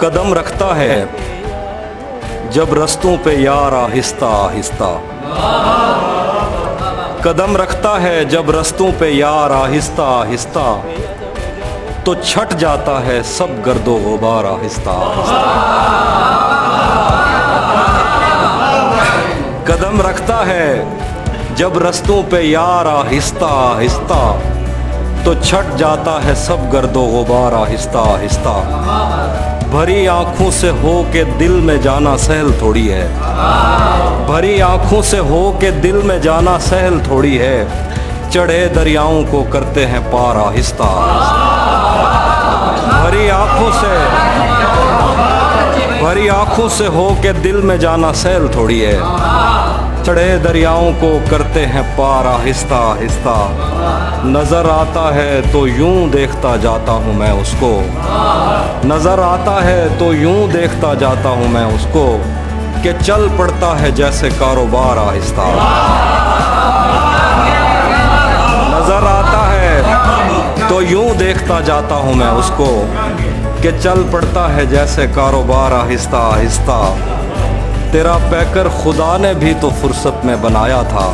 قدم رکھتا ہے جب رستوں پہ یار آہستہ آہستہ، قدم رکھتا ہے جب رستوں پہ یار آہستہ آہستہ، تو چھٹ جاتا ہے سب گرد و غبار آہستہ آہستہ۔ قدم رکھتا ہے جب رستوں پہ یار آہستہ آہستہ، تو چھٹ جاتا ہے سب گرد و غبار آہستہ آہستہ۔ بھری آنکھوں سے ہو کے دل میں جانا سہل تھوڑی ہے، بھری آنکھوں سے ہو کے دل میں جانا سہل تھوڑی ہے، چڑھے دریاؤں کو کرتے ہیں پار آہستہ آہستہ۔ بھری آنکھوں سے ہو کے دل میں جانا سہل تھوڑی ہے، چڑھے دریاؤں کو کرتے ہیں پار آہستہ آہستہ۔ نظر آتا ہے تو یوں دیکھتا جاتا ہوں میں اس کو، نظر آتا ہے تو یوں دیکھتا جاتا ہوں میں اس کو، کہ چل پڑتا ہے جیسے کاروبار آہستہ۔ نظر آتا ہے تو یوں دیکھتا جاتا ہوں میں اس کو، کہ چل پڑتا ہے جیسے کاروبار آہستہ آہستہ۔ تیرا پیکر خدا نے بھی تو فرصت میں بنایا تھا،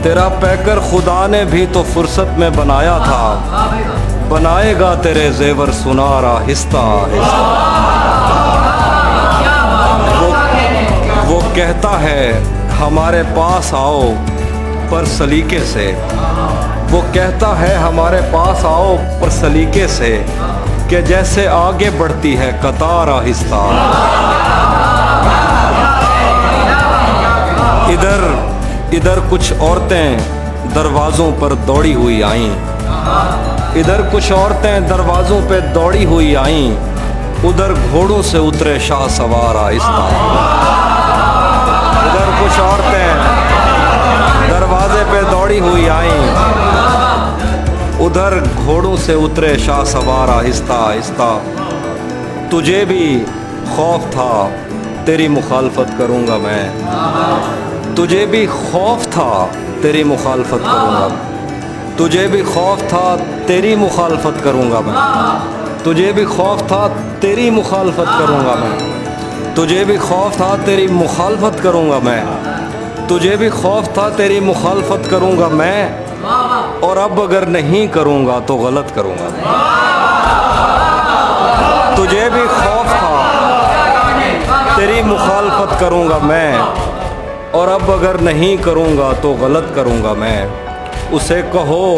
تیرا پیکر خدا نے بھی تو فرصت میں بنایا تھا، بنائے گا تیرے زیور سنار آہستہ آہستہ۔ وہ کہتا ہے ہمارے پاس آؤ پر سلیقے سے، وہ کہتا ہے ہمارے پاس آؤ پر سلیقے سے، کہ جیسے آگے بڑھتی ہے قطار آہستہ۔ ادھر کچھ عورتیں دروازوں پر دوڑی ہوئی آئیں، ادھر کچھ عورتیں دروازوں پہ دوڑی ہوئی آئیں، ادھر گھوڑوں سے اترے شاہ سوار آہستہ۔ ادھر کچھ عورتیں دروازے پہ دوڑی ہوئی آئیں، ادھر گھوڑوں سے اترے شاہ سوار آہستہ آہستہ۔ تجھے بھی خوف تھا تیری مخالفت کروں گا میں، تجھے بھی خوف تھا تیری مخالفت کروں گا، تجھے بھی خوف تھا تیری مخالفت کروں گا میں، تجھے بھی خوف تھا تیری مخالفت کروں گا میں، تجھے بھی خوف تھا تیری مخالفت کروں گا میں، تجھے بھی خوف تھا تیری مخالفت کروں گا میں، اور اب اگر نہیں کروں گا تو غلط کروں گا۔ تجھے بھی خوف تھا تیری مخالفت کروں گا میں، اور اب اگر نہیں کروں گا تو غلط کروں گا میں۔ اسے کہو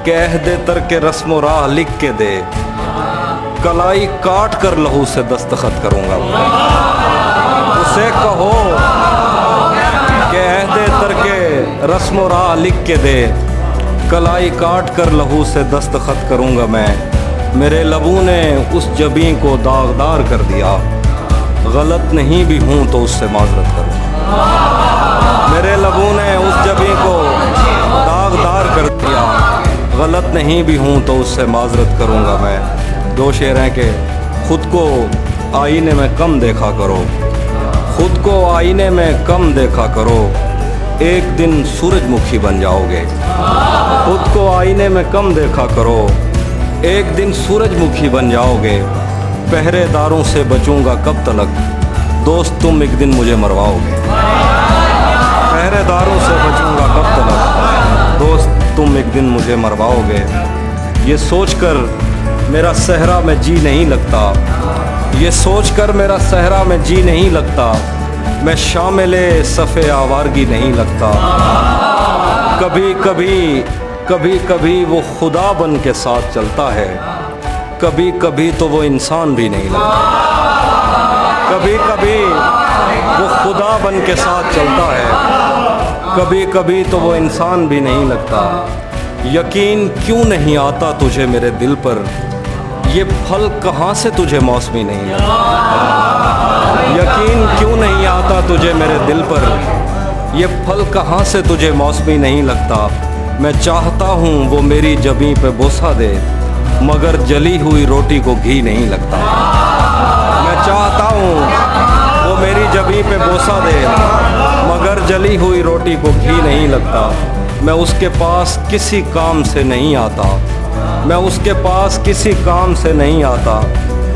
کہ عہد ترک رسم و راہ لکھ کے دے، کلائی کاٹ کر لہو سے دستخط کروں گا میں۔ اسے کہو کہ عہد ترک رسم و راہ لکھ کے دے، کلائی کاٹ کر لہو سے دستخط کروں گا میں۔ میرے لبوں نے اس جبیں کو داغدار کر دیا، غلط نہیں بھی ہوں تو اس سے معذرت کروں گا۔ میرے لبوں نے اس جبیں کو داغدار کر دیا، غلط نہیں بھی ہوں تو اس سے معذرت کروں گا میں۔ دو شعر ہیں کہ خود کو آئینے میں کم دیکھا کرو، خود کو آئینے میں کم دیکھا کرو، ایک دن سورج مکھی بن جاؤ گے۔ خود کو آئینے میں کم دیکھا کرو، ایک دن سورج مکھی بن جاؤ گے۔ پہرے داروں سے بچوں گا کب تلک، دوست تم ایک دن مجھے مرواؤ گے۔ پہرے داروں سے بچوں گا کب تلک، دوست تم ایک دن مجھے مرواؤ گے۔ یہ سوچ کر میرا صحرا میں جی نہیں لگتا، یہ سوچ کر میرا صحرا میں جی نہیں لگتا، میں شامل صف آوارگی نہیں لگتا۔ کبھی کبھی کبھی کبھی وہ خدا بن کے ساتھ چلتا ہے، کبھی کبھی تو وہ انسان بھی نہیں لگتا۔ کبھی کبھی وہ خدا بن کے ساتھ چلتا ہے، کبھی کبھی تو وہ انسان بھی نہیں لگتا۔ یقین کیوں نہیں آتا تجھے میرے دل پر، یہ پھل کہاں سے تجھے موسمی نہیں لگتا۔ یقین کیوں نہیں آتا تجھے میرے دل پر، یہ پھل کہاں سے تجھے موسمی نہیں لگتا۔ میں چاہتا ہوں وہ میری جبیں پہ بوسہ دے، مگر جلی ہوئی روٹی کو گھی نہیں لگتا۔ میں چاہتا ہوں وہ میری جبیں پہ بوسہ دے، مگر جلی ہوئی روٹی کو گھی نہیں لگتا۔ میں اس کے پاس کسی کام سے نہیں آتا، میں اس کے پاس کسی کام سے نہیں آتا،